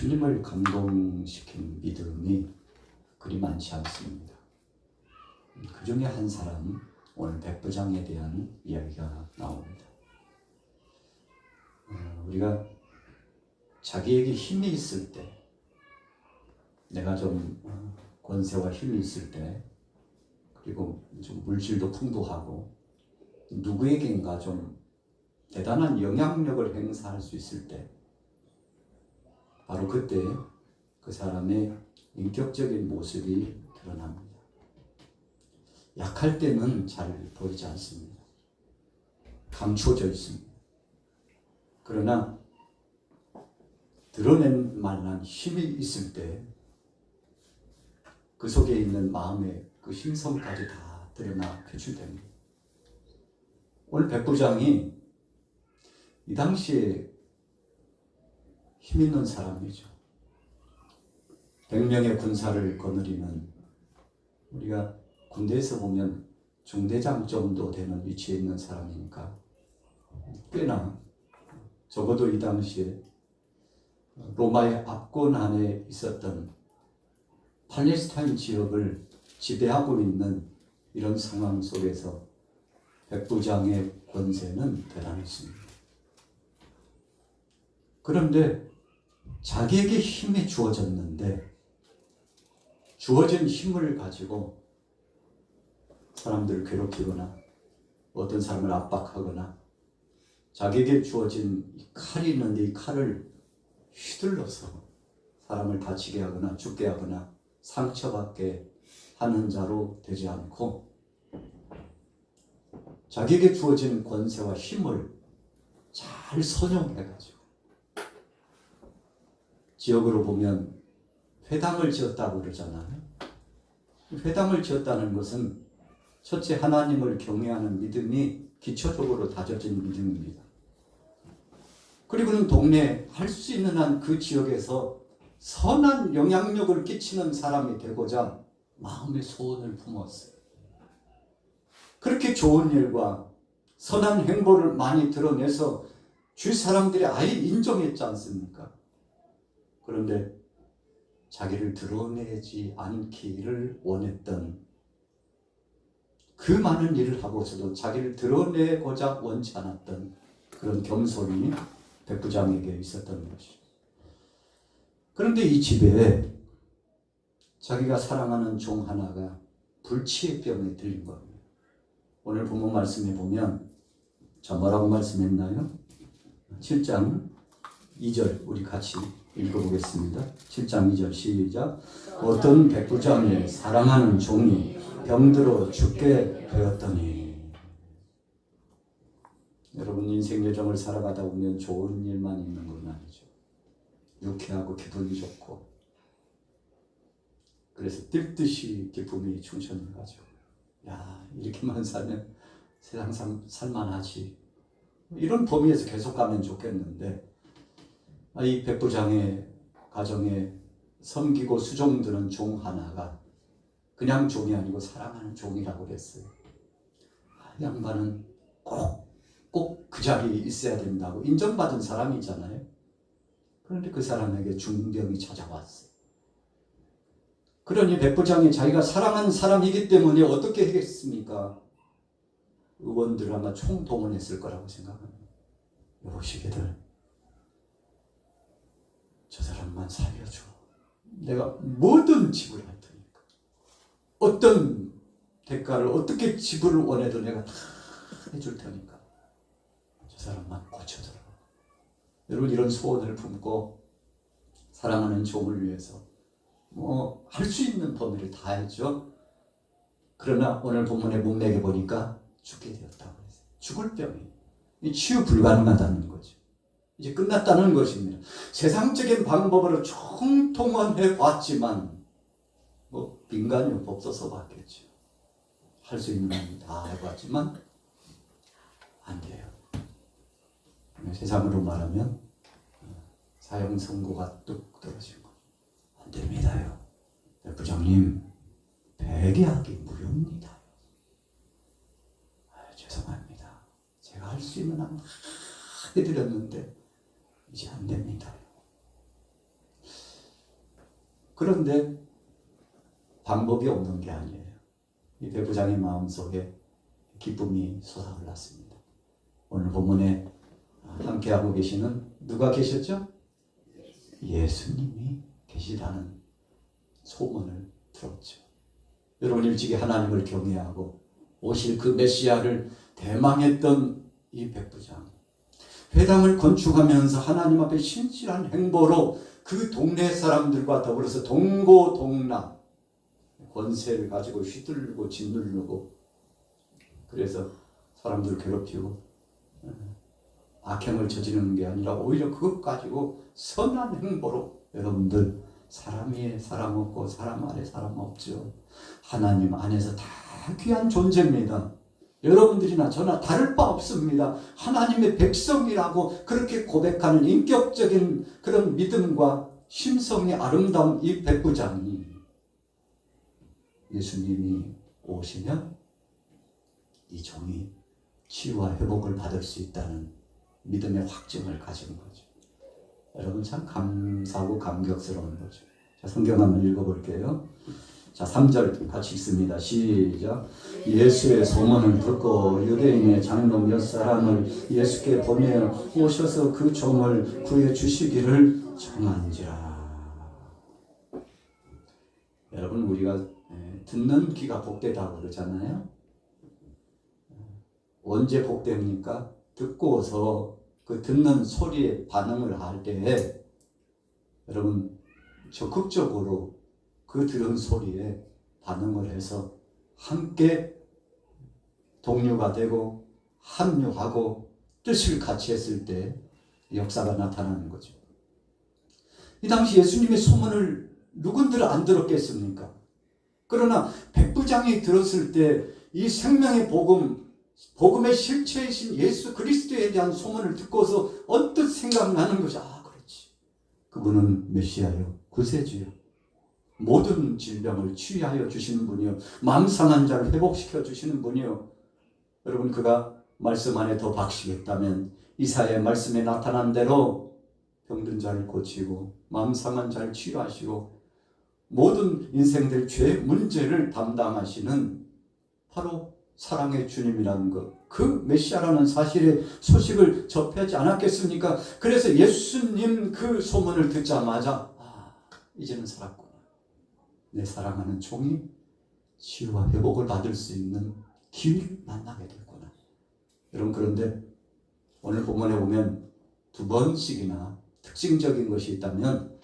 주님을 감동시킨 믿음이 그리 많지 않습니다. 그 중에 한 사람, 오늘 백부장에 대한 이야기가 나옵니다. 우리가 자기에게 힘이 있을 때, 내가 좀 권세와 힘이 있을 때, 그리고 좀 물질도 풍부하고 누구에겐가 좀 대단한 영향력을 행사할 수 있을 때, 바로 그때 그 사람의 인격적인 모습이 드러납니다. 약할 때는 잘 보이지 않습니다. 감추어져 있습니다. 그러나 드러낸 만한 힘이 있을 때 그 속에 있는 마음의 그 심성까지 다 드러나 표출됩니다. 오늘 백부장이 이 당시에 힘 있는 사람이죠. 100명의 군사를 거느리는, 우리가 군대에서 보면 중대장 정도 되는 위치에 있는 사람이니까 꽤나, 적어도 이 당시에 로마의 압권 안에 있었던 팔레스타인 지역을 지배하고 있는 이런 상황 속에서 백부장의 권세는 대단했습니다. 그런데 자기에게 힘이 주어졌는데, 주어진 힘을 가지고 사람들을 괴롭히거나 어떤 사람을 압박하거나, 자기에게 주어진 칼이 있는데 이 칼을 휘둘러서 사람을 다치게 하거나 죽게 하거나 상처받게 하는 자로 되지 않고, 자기에게 주어진 권세와 힘을 잘 선용해가지고, 지역으로 보면 회당을 지었다고 그러잖아요. 회당을 지었다는 것은 첫째 하나님을 경외하는 믿음이 기초적으로 다져진 믿음입니다. 그리고는 동네에 할 수 있는 한 그 지역에서 선한 영향력을 끼치는 사람이 되고자 마음의 소원을 품었어요. 그렇게 좋은 일과 선한 행보를 많이 드러내서 주위 사람들이 아예 인정했지 않습니까? 그런데 자기를 드러내지 않기를 원했던, 그 많은 일을 하고서도 자기를 드러내고자 원치 않았던 그런 겸손이 백부장에게 있었던 것이죠. 그런데 이 집에 자기가 사랑하는 종 하나가 불치의 병에 들린 겁니다. 오늘 본문 말씀에 보면 자, 뭐라고 말씀했나요? 7장 2절 우리 같이 읽어보겠습니다. 7장 2절 시작. 어떤 백부장이 사랑하는 종이 병들어 죽게 되었더니. 여러분, 인생 여정을 살아가다 보면 좋은 일만 있는 건 아니죠. 유쾌하고 기분이 좋고, 그래서 뛸 듯이 기쁨이 충천해가지고, 야, 이렇게만 살면 세상 살만하지, 이런 범위에서 계속 가면 좋겠는데, 이 백부장의 가정에 섬기고 수종드는 종 하나가 그냥 종이 아니고 사랑하는 종이라고 그랬어요. 양반은 꼭 그 자리에 있어야 된다고 인정받은 사람이잖아요. 그런데 그 사람에게 중병이 찾아왔어요. 그러니 백부장이 자기가 사랑하는 사람이기 때문에 어떻게 하겠습니까? 의원들 아마 총동원했을 거라고 생각합니다. 여보시게들, 저 사람만 살려줘. 내가 뭐든 지불할 테니까. 어떤 대가를 어떻게 지불을 원해도 내가 다 해줄 테니까 저 사람만 고쳐줘라. 여러분, 이런 소원을 품고 사랑하는 종을 위해서 할 수 있는 범위를 다 했죠. 그러나 오늘 본문의 문맥에 보니까 죽게 되었다고 했어요. 죽을 병이 치유 불가능하다는 거죠. 이제 끝났다는 것입니다. 세상적인 방법으로 총동원해 봤지만 민간이 없어서 봤겠죠. 할 수 있는 건 다 해봤지만 안 돼요. 세상으로 말하면 사형 선고가 뚝 떨어진 거. 안 됩니다요. 부장님, 배계하기 무효입니다. 죄송합니다. 제가 할 수 있는 한 다 해드렸는데 이제 안 됩니다. 그런데 방법이 없는 게 아니에요. 이 백부장의 마음속에 기쁨이 솟아올랐습니다. 오늘 본문에 함께하고 계시는 누가 계셨죠? 예수님이 계시다는 소문을 들었죠. 여러분, 일찍이 하나님을 경외하고 오실 그 메시아를 대망했던 이 백부장, 회당을 건축하면서 하나님 앞에 신실한 행보로 그 동네 사람들과 더불어서 동고동락 권세를 가지고 휘둘르고 짓누르고, 그래서 사람들을 괴롭히고 악행을 저지르는 게 아니라 오히려 그것 가지고 선한 행보로, 여러분들, 사람 위에 사람 없고 사람 아래 사람 없죠. 하나님 안에서 다 귀한 존재입니다. 여러분들이나 저나 다를 바 없습니다. 하나님의 백성이라고 그렇게 고백하는 인격적인 그런 믿음과 심성이 아름다운 이 백부장이 예수님이 오시면 이 종이 치유와 회복을 받을 수 있다는 믿음의 확증을 가진 거죠. 여러분, 참 감사하고 감격스러운 거죠. 자, 성경 한번 읽어볼게요. 자, 3절 같이 읽습니다. 시작. 예수의 소문을 듣고 유대인의 장로 몇 사람을 예수께 보내어 오셔서 그 종을 구해 주시기를 청한지라. 여러분, 우리가 듣는 귀가 복되다고 그러잖아요. 언제 복됩니까? 듣고서 그 듣는 소리에 반응을 할 때 여러분 적극적으로 그 들은 소리에 반응을 해서 함께 동료가 되고 합류하고 뜻을 같이 했을 때 역사가 나타나는 거죠. 이 당시 예수님의 소문을 누군들 안 들었겠습니까? 그러나 백부장이 들었을 때 이 생명의 복음의 실체이신 예수 그리스도에 대한 소문을 듣고서 언뜻 생각나는 것이, 그렇지, 그분은 메시아요, 구세주요, 모든 질병을 치유하여 주시는 분이요, 마음 상한 자를 회복시켜 주시는 분이요. 여러분, 그가 말씀 안에 더 박시겠다면 이사야의 말씀에 나타난 대로 병든 자를 고치고 마음 상한 자를 치유하시고 모든 인생들 죄 문제를 담당하시는 바로 사랑의 주님이라는 것, 그 메시아라는 사실의 소식을 접하지 않았겠습니까? 그래서 예수님 그 소문을 듣자마자 이제는 살았구나. 내 사랑하는 종이 치유와 회복을 받을 수 있는 기회를 만나게 됐구나. 여러분, 그런데 오늘 본문에 보면 두 번씩이나 특징적인 것이 있다면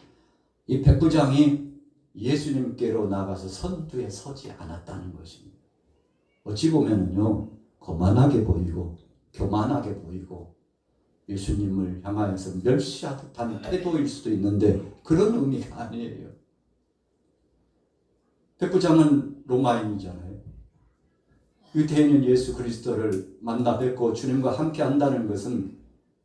이 백부장이 예수님께로 나가서 선두에 서지 않았다는 것입니다. 어찌 보면은요, 거만하게 보이고 교만하게 보이고 예수님을 향하여서 멸시하듯 한 태도일 수도 있는데 그런 의미가 아니에요. 백부장은 로마인이잖아요. 유대인인 예수 그리스도를 만나 뵙고 주님과 함께 한다는 것은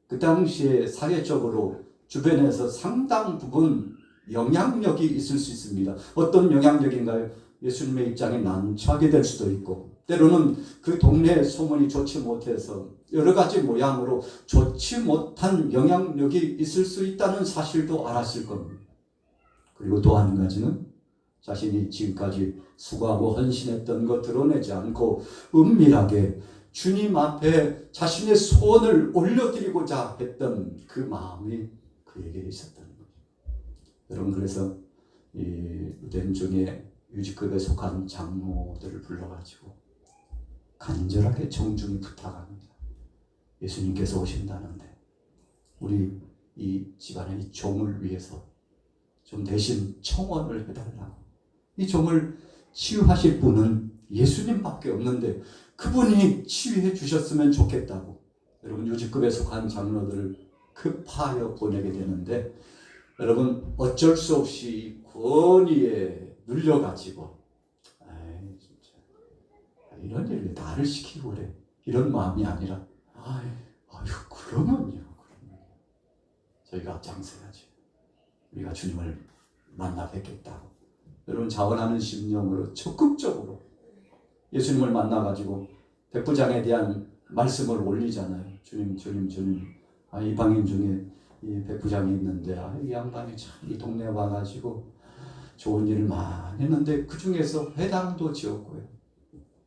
그 당시에 사회적으로 주변에서 상당 부분 영향력이 있을 수 있습니다. 어떤 영향력인가요? 예수님의 입장에 난처하게 될 수도 있고, 때로는 그 동네의 소문이 좋지 못해서 여러 가지 모양으로 좋지 못한 영향력이 있을 수 있다는 사실도 알았을 겁니다. 그리고 또 한 가지는 자신이 지금까지 수고하고 헌신했던 것 드러내지 않고 은밀하게 주님 앞에 자신의 소원을 올려드리고자 했던 그 마음이 그에게 있었던 거죠. 여러분, 그래서 이 유대인 중에 유지급에 속한 장로들을 불러가지고 간절하게 정중히 부탁합니다. 예수님께서 오신다는데 우리 이 집안의 이 종을 위해서 좀 대신 청원을 해달라고. 이 종을 치유하실 분은 예수님밖에 없는데 그분이 치유해 주셨으면 좋겠다고. 여러분, 유지급에 속한 장로들을 급하여 보내게 되는데, 여러분, 어쩔 수 없이 권위에 눌려가지고 진짜 이런 일을 나를 시키고 그래, 이런 마음이 아니라 그러면요 저희가 앞장서야지. 우리가 주님을 만나 뵙겠다고. 여러분, 자원하는 심령으로 적극적으로 예수님을 만나가지고 백부장에 대한 말씀을 올리잖아요. 주님, 이방인 중에 이 백부장이 있는데 이 양반이 참 이 동네에 와가지고 좋은 일을 많이 했는데 그 중에서 회당도 지었고요.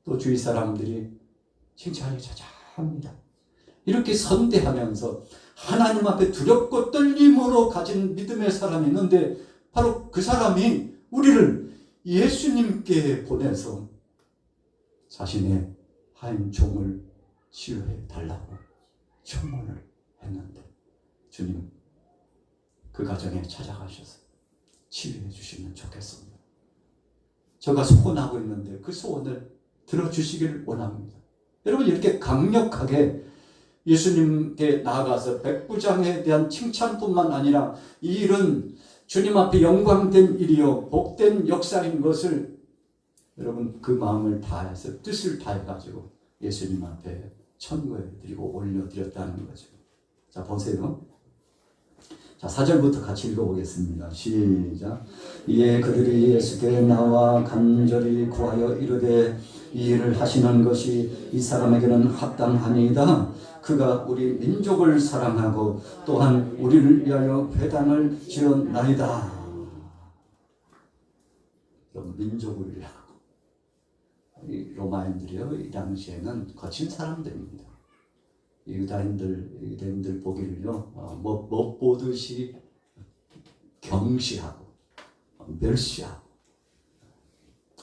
또 주위 사람들이 칭찬이 자자합니다. 이렇게 선대하면서 하나님 앞에 두렵고 떨림으로 가진 믿음의 사람이 있는데 바로 그 사람이 우리를 예수님께 보내서 자신의 한 종을 치유해 달라고 청원을 했는데 주님 그 가정에 찾아가셔서 치유해 주시면 좋겠습니다. 제가 소원하고 있는데 그 소원을 들어주시기를 원합니다. 여러분 이렇게 강력하게 예수님께 나아가서 백부장에 대한 칭찬뿐만 아니라 이 일은 주님 앞에 영광된 일이요 복된 역사인 것을 여러분 그 마음을 다해서 뜻을 다해가지고 예수님 앞에 천거해 드리고 올려드렸다는 거죠. 자 보세요. 자 4절부터 같이 읽어보겠습니다. 시작. 이에 그들이 예수께 나와 간절히 구하여 이르되 이 일을 하시는 것이 이 사람에게는 합당하니이다. 그가 우리 민족을 사랑하고 또한 우리를 위하여 회당을 지었나이다. 민족을 위하고 이 로마인들이요 이 당시에는 거친 사람들입니다. 유다인들 보기를요 못 보듯이 경시하고 멸시하고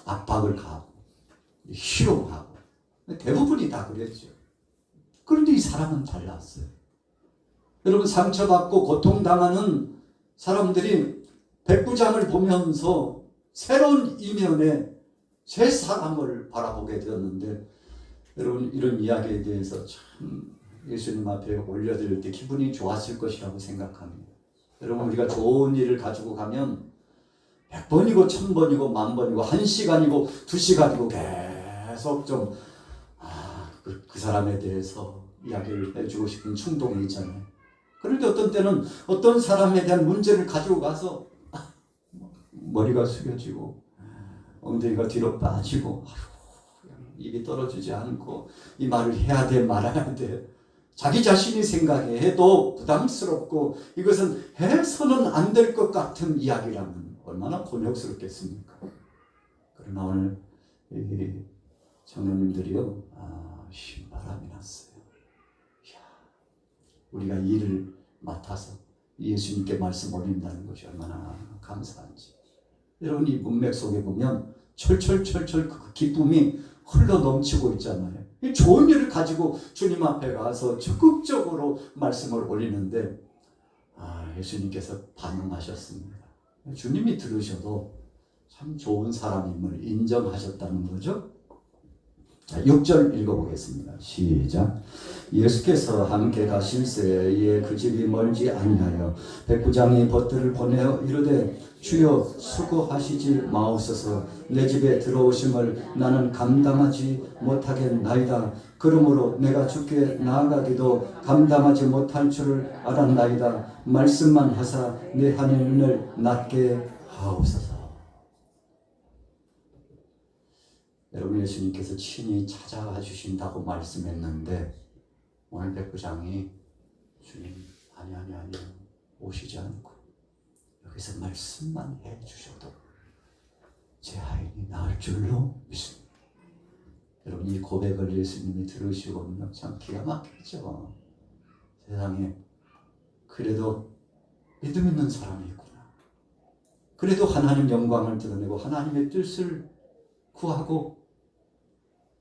압박을 가하고 희롱하고 대부분이 다 그랬죠. 그런데 이 사람은 달랐어요. 여러분 상처받고 고통당하는 사람들이 백부장을 보면서 새로운 이면에 새 사람을 바라보게 되었는데 여러분 이런 이야기에 대해서 참 예수님 앞에 올려드릴 때 기분이 좋았을 것이라고 생각합니다. 여러분 우리가 좋은 일을 가지고 가면 100번이고 1000번이고 10,000번이고 1시간이고 2시간이고 계속 좀 그 사람에 대해서 이야기를 해주고 싶은 충동이 있잖아요. 그런데 어떤 때는 어떤 사람에 대한 문제를 가지고 가서 머리가 숙여지고 엉덩이가 뒤로 빠지고 입이 떨어지지 않고 이 말을 해야 돼 말아야 돼 자기 자신이 생각해 해도 부담스럽고 이것은 해서는 안 될 것 같은 이야기라면 얼마나 곤욕스럽겠습니까? 그러나 오늘 이 청년님들이요 신바람이 났어요. 이야, 우리가 일을 맡아서 예수님께 말씀 올린다는 것이 얼마나 감사한지. 여러분 이 문맥 속에 보면 철철철철 그 기쁨이 흘러 넘치고 있잖아요. 이 좋은 일을 가지고 주님 앞에 가서 적극적으로 말씀을 올리는데 예수님께서 반응하셨습니다. 주님이 들으셔도 참 좋은 사람임을 인정하셨다는 거죠. 자, 6절 읽어보겠습니다. 시작. 예수께서 함께 가실새 이에 그 집이 멀지 아니하여 백부장이 벗들을 보내어 이르되 주여 수고하시지 마옵소서. 내 집에 들어오심을 나는 감당하지 못하겠나이다. 그러므로 내가 주께 나아가기도 감당하지 못할 줄을 알았나이다. 말씀만 하사 내 하늘을 낮게 하옵소서. 여러분 예수님께서 친히 찾아와 주신다고 말씀했는데 오늘 백부장이 주님 아니 오시지 않고 여기서 말씀만 해주셔도 제 아인이 나을 줄로 믿습니다. 여러분 이 고백을 예수님이 들으시고는 참 기가 막히죠. 세상에 그래도 믿음 있는 사람이 있구나. 그래도 하나님 영광을 드러내고 하나님의 뜻을 구하고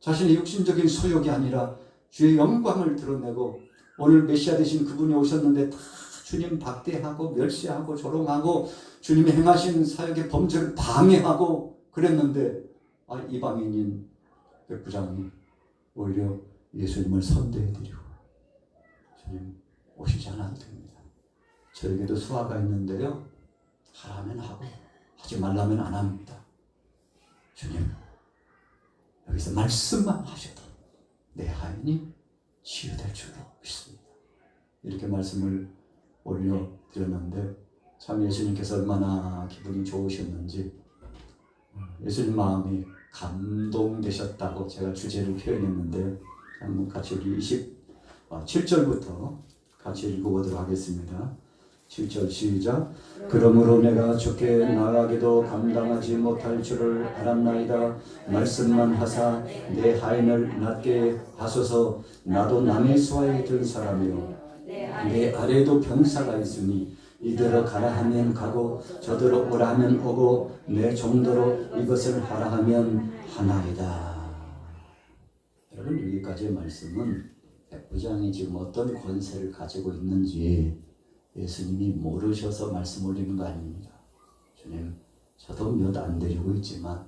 자신의 육신적인 소욕이 아니라 주의 영광을 드러내고 오늘 메시아 되신 그분이 오셨는데 다 주님 박대하고 멸시하고 조롱하고 주님이 행하신 사역의 범죄를 방해하고 그랬는데 이방인인 백부장이 오히려 예수님을 선대해드리고 주님 오시지 않아도 됩니다. 저에게도 수화가 있는데요. 하라면 하고 하지 말라면 안 합니다. 주님 여기서 말씀만 하셔도 내 하인이 치유될 줄로 믿습니다. 이렇게 말씀을 올려드렸는데 참 예수님께서 얼마나 기분이 좋으셨는지 예수님 마음이 감동되셨다고 제가 주제를 표현했는데 한번 같이 우리 27절부터 같이 읽어보도록 하겠습니다. 7절 시작. 그러므로 내가 주께 나아가기도 감당하지 못할 줄을 알았나이다. 말씀만 하사 내 하인을 낫게 하소서. 나도 남의 수하에 든 사람이요 내 아래에도 병사가 있으니 이대로 가라 하면 가고 저대로 오라 하면 오고 내 정도로 이것을 하라 하면 하나이다. 여러분, 여기까지의 말씀은 백부장이 지금 어떤 권세를 가지고 있는지 예수님이 모르셔서 말씀 올리는 거 아닙니다. 주님, 저도 몇 안 데리고 있지만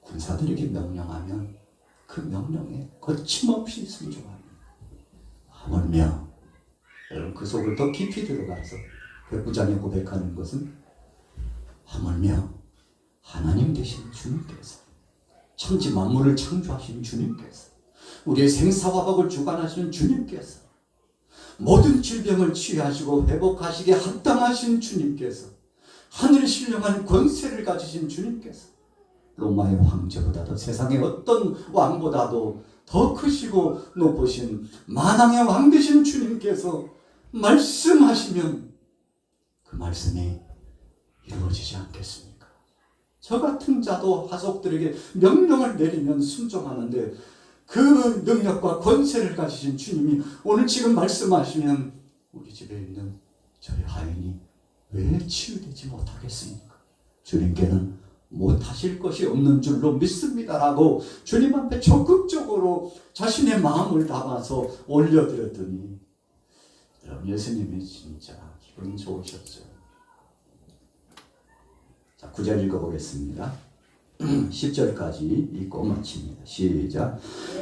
군사들에게 명령하면 그 명령에 거침없이 순종합니다. 하물며 여러분, 그 속을 더 깊이 들어가서 백부장이 고백하는 것은 하물며 하나님 되신 주님께서, 천지 만물을 창조하신 주님께서, 우리의 생사화복을 주관하시는 주님께서, 모든 질병을 치유하시고 회복하시기에 합당하신 주님께서, 하늘 신령한 권세를 가지신 주님께서, 로마의 황제보다도 세상의 어떤 왕보다도 더 크시고 높으신 만왕의 왕 되신 주님께서 말씀하시면 그 말씀이 이루어지지 않겠습니까? 저 같은 자도 하속들에게 명령을 내리면 순종하는데 그 능력과 권세를 가지신 주님이 오늘 지금 말씀하시면 우리 집에 있는 저희 하인이 왜 치유되지 못하겠습니까? 주님께는 못하실 것이 없는 줄로 믿습니다라고 주님 앞에 적극적으로 자신의 마음을 담아서 올려드렸더니 여러분, 예수님이 진짜 기분 좋으셨죠. 자, 9절 읽어보겠습니다. 10절까지 읽고 마칩니다. 시작.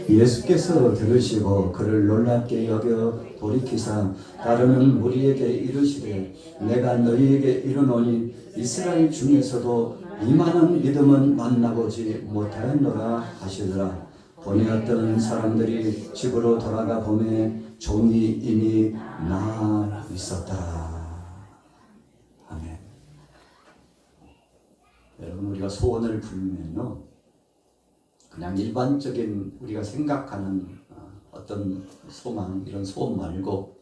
예수께서 들으시고 그를 놀랍게 여겨 돌이키사 따르는 무리에게 이르시되 내가 너희에게 이르노니 이스라엘 중에서도 이만한 믿음은 만나보지 못하였노라 하시더라. 보내었던 사람들이 집으로 돌아가 보매 종이 이미 나아 있었더라. 아멘. 여러분, 우리가 소원을 부르면요, 그냥 일반적인 우리가 생각하는 어떤 소망, 이런 소원 말고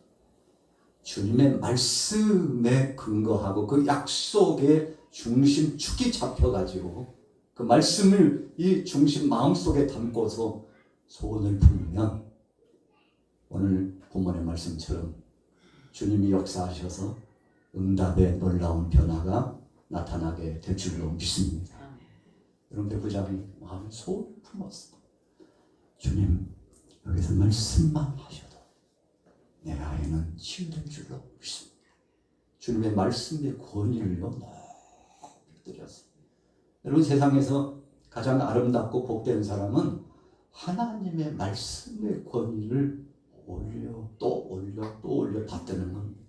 주님의 말씀에 근거하고 그 약속의 중심축이 잡혀가지고 그 말씀을 이 중심 마음속에 담고서 소원을 부르면 오늘 본문의 말씀처럼 주님이 역사하셔서 응답의 놀라운 변화가 나타나게 될 줄로 믿습니다. 여러분, 백부장이 마음에 소원을 품었어. 주님, 여기서 말씀만 하셔도 내 아이는 치유될 줄로 믿습니다. 주님의 말씀의 권위를 높이 드렸어요. 여러분, 세상에서 가장 아름답고 복된 사람은 하나님의 말씀의 권위를 또 올려 받드는 겁니다.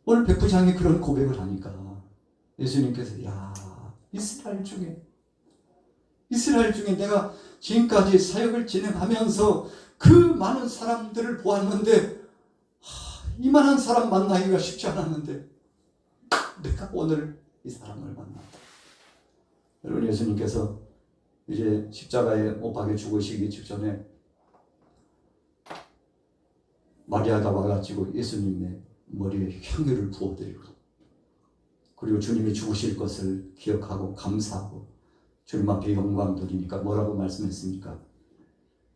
오늘 백부장이 그런 고백을 하니까 예수님께서 이스라엘 중에 내가 지금까지 사역을 진행하면서 그 많은 사람들을 보았는데 이만한 사람 만나기가 쉽지 않았는데 내가 오늘 이 사람을 만났다. 여러분, 예수님께서 이제 십자가에 못 박혀 죽으시기 직전에 마리아가 와가지고 예수님의 머리에 향유를 부어드리고, 그리고 주님이 죽으실 것을 기억하고 감사하고 주님 앞에 영광 드리니까 뭐라고 말씀했습니까?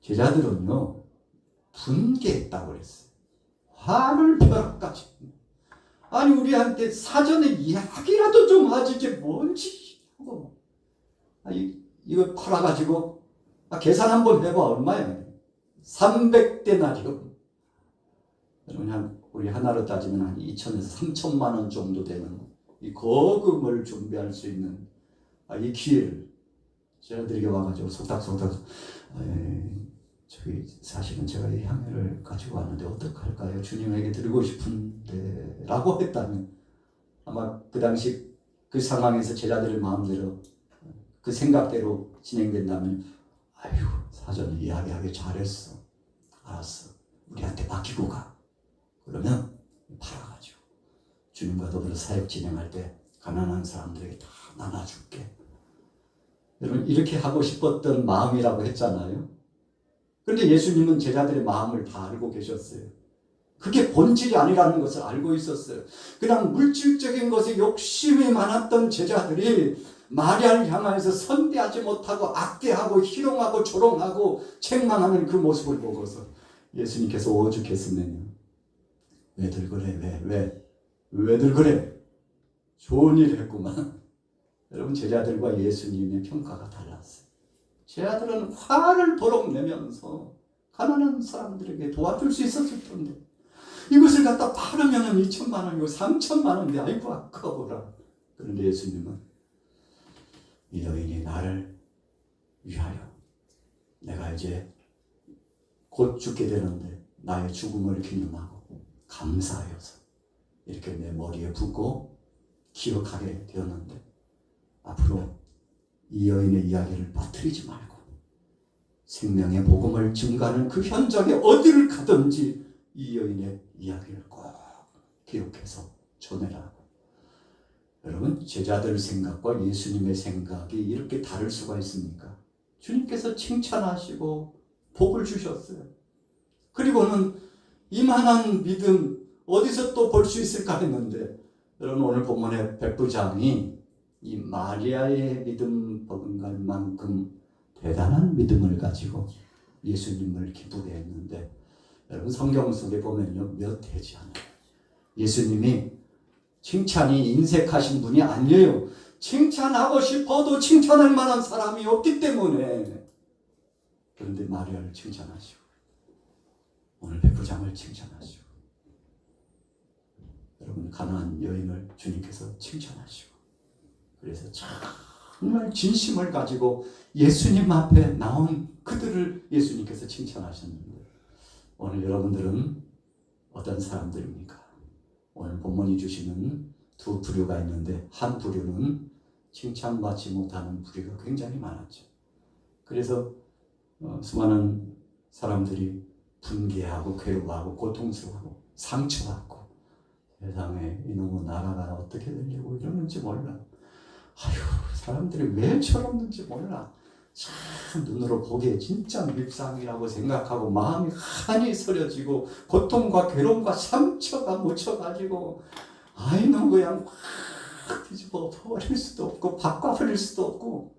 제자들은요, 분개했다고 그랬어요. 화를 벼락까지. 아니, 우리한테 사전에 이야기라도 좀 하지, 이게 뭔지 하고 이거 팔아가지고 계산 한번 해봐. 얼마야? 300데나리온. 여러분, 우리 하나로 따지면 한 2천에서 3천만 원 정도 되는 이 거금을 준비할 수 있는 이 기회를 제자들에게 와가지고 속닥속닥 저기 사실은 제가 이 향유를 가지고 왔는데 어떡할까요? 주님에게 드리고 싶은데 라고 했다면 아마 그 당시 그 상황에서 제자들의 마음대로 그 생각대로 진행된다면 사전에 이야기하기 잘했어. 알았어. 우리한테 맡기고 가. 그러면 팔아가지고 주님과 더불어 사역 진행할 때 가난한 사람들에게 다 나눠줄게. 여러분, 이렇게 하고 싶었던 마음이라고 했잖아요. 그런데 예수님은 제자들의 마음을 다 알고 계셨어요. 그게 본질이 아니라는 것을 알고 있었어요. 그냥 물질적인 것에 욕심이 많았던 제자들이 마리아를 향하여서 선대하지 못하고 악대하고 희롱하고 조롱하고 책망하는 그 모습을 보고서 예수님께서 오죽했으면요. 왜들 그래? 왜들 그래? 좋은 일 했구만. 여러분, 제자들과 예수님의 평가가 달랐어요. 제자들은 화를 버럭 내면서 가난한 사람들에게 도와줄 수 있었을 텐데, 이것을 갖다 팔으면 2천만 원이고 3천만 원인데 아이고 아까워라. 그런데 예수님은 이 여인이 나를 위하여, 내가 이제 곧 죽게 되는데 나의 죽음을 기념하고 감사하여서 이렇게 내 머리에 붓고 기억하게 되었는데, 앞으로 이 여인의 이야기를 빠뜨리지 말고 생명의 복음을 증가하는 그 현장에 어디를 가든지 이 여인의 이야기를 꼭 기억해서 전해라고. 여러분, 제자들 생각과 예수님의 생각이 이렇게 다를 수가 있습니까? 주님께서 칭찬하시고 복을 주셨어요. 그리고는 이만한 믿음 어디서 또 볼 수 있을까 했는데, 여러분, 오늘 본문의 백부장이 이 마리아의 믿음 버금갈 만큼 대단한 믿음을 가지고 예수님을 기쁘게 했는데, 여러분, 성경 속에 보면요, 몇 되지 않아요. 예수님이 칭찬이 인색하신 분이 아니에요. 칭찬하고 싶어도 칭찬할 만한 사람이 없기 때문에. 그런데 마리아를 칭찬하시고 오늘 백부장을 칭찬하시고, 여러분, 가난한 여인을 주님께서 칭찬하시고, 그래서 정말 진심을 가지고 예수님 앞에 나온 그들을 예수님께서 칭찬하셨는데, 오늘 여러분들은 어떤 사람들입니까? 오늘 본문이 주시는 두 부류가 있는데, 한 부류는 칭찬받지 못하는 부류가 굉장히 많았죠. 그래서 수많은 사람들이 분개하고 괴로워하고 고통스러워하고 상처받고, 세상에 이놈의 나라가 어떻게 되려고 이러는지 몰라. 아휴, 사람들이 왜 저러는지 몰라. 참 눈으로 보기에 진짜 밉상이라고 생각하고 마음이 한이 서려지고 고통과 괴로움과 상처가 묻혀가지고 아이는 그냥 확 뒤집어 버릴 수도 없고 바꿔버릴 수도 없고,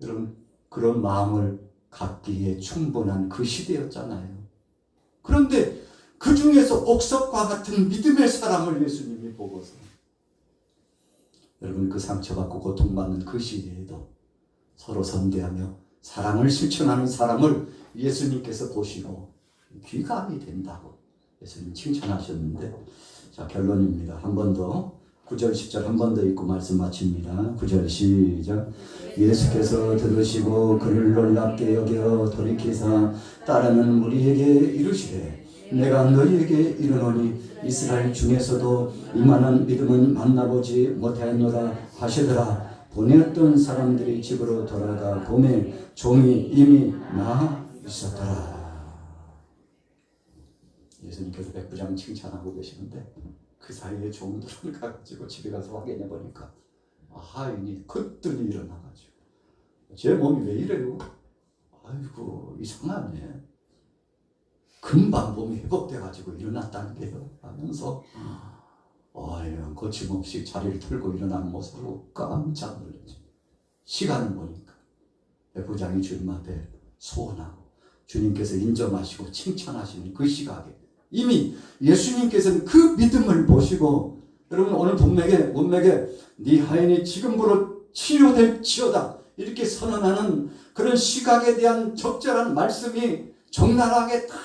여러분, 그런 마음을 갖기에 충분한 그 시대였잖아요. 그런데 그 중에서 옥석과 같은 믿음의 사람을 예수님이 보고서, 여러분, 그 상처받고 고통받는 그 시대에도 서로 선대하며 사랑을 실천하는 사람을 예수님께서 보시고 귀감이 된다고 예수님 칭찬하셨는데, 자, 결론입니다. 한 번 더 9절 10절 한 번 더 읽고 말씀 마칩니다. 9절 시작. 예수께서 들으시고 그를 놀랍게 여겨 돌이키사 따르는 무리에게 이르시되, 내가 너희에게 이르노니 이스라엘 중에서도 이만한 믿음은 만나보지 못하였노라 하시더라. 보냈던 사람들이 집으로 돌아가 보매 종이 이미 나아 있었더라. 예수님께서 백부장 칭찬하고 계시는데, 그 사이에 종들을 가지고 집에 가서 확인해 보니까 하인이 거뜬히 일어나가지고, 제 몸이 왜 이래요? 아이고, 이상하네. 금방 몸이 회복돼가지고 일어났다는 게요 하면서 거침없이 자리를 털고 일어나는 모습으로 깜짝 놀랐죠. 시간을 보니까 백부장이 주님 앞에 소원하고 주님께서 인정하시고 칭찬하시는 그 시각에 이미 예수님께서는 그 믿음을 보시고, 여러분, 오늘 문맥에 네 하인이 지금부로 치료될지어다 이렇게 선언하는 그런 시각에 대한 적절한 말씀이 적나라하게 다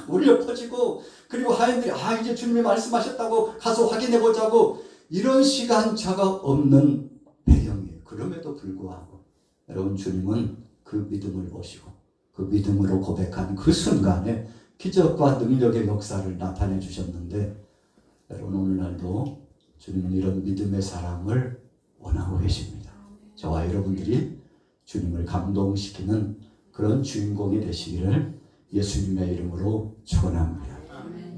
울려 퍼지고, 그리고 하인들이 이제 주님이 말씀하셨다고 가서 확인해 보자고, 이런 시간차가 없는 배경이에요. 그럼에도 불구하고 여러분, 주님은 그 믿음을 보시고 그 믿음으로 고백한 그 순간에 기적과 능력의 역사를 나타내 주셨는데, 여러분, 오늘날도 주님은 이런 믿음의 사람을 원하고 계십니다. 저와 여러분들이 주님을 감동시키는 그런 주인공이 되시기를 예수님의 이름으로 축원합니다.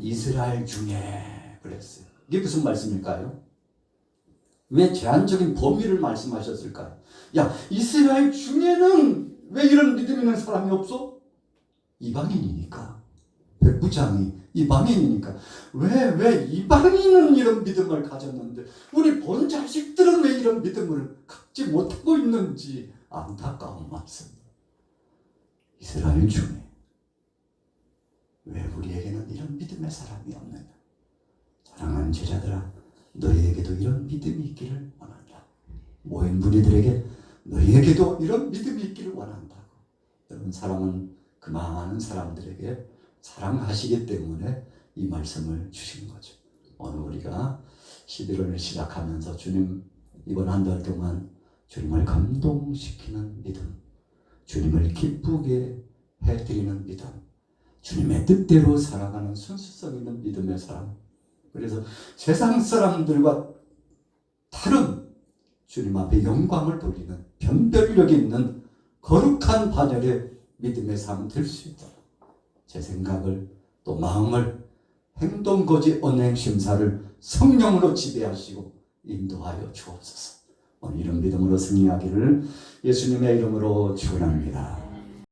이스라엘 중에 그랬어요. 이게 무슨 말씀일까요? 왜 제한적인 범위를 말씀하셨을까요? 야, 이스라엘 중에는 왜 이런 믿음 있는 사람이 없어? 이방인이니까. 부장이 이방인이니까 왜 이방인은 이런 믿음을 가졌는데 우리 본 자식들은 왜 이런 믿음을 갖지 못하고 있는지 안타까운 말씀. 이스라엘 중에 왜 우리에게는 이런 믿음의 사람이 없느냐. 사랑하는 제자들아, 너희에게도 이런 믿음이 있기를 원한다. 모인 무리들에게 너희에게도 이런 믿음이 있기를 원한다고. 여러분, 사랑은 그 많은 사람들에게 사랑하시기 때문에 이 말씀을 주신 거죠. 오늘 우리가 11월을 시작하면서 주님, 이번 한 달 동안 주님을 감동시키는 믿음, 주님을 기쁘게 해드리는 믿음, 주님의 뜻대로 살아가는 순수성 있는 믿음의 사람, 그래서 세상 사람들과 다른 주님 앞에 영광을 돌리는 변별력 있는 거룩한 반열의 믿음의 삶 될 수 있도록 제 생각을 또 마음을 행동거지 언행심사를 성령으로 지배하시고 인도하여 주옵소서. 오늘 이런 믿음으로 승리하기를 예수님의 이름으로 축원합니다.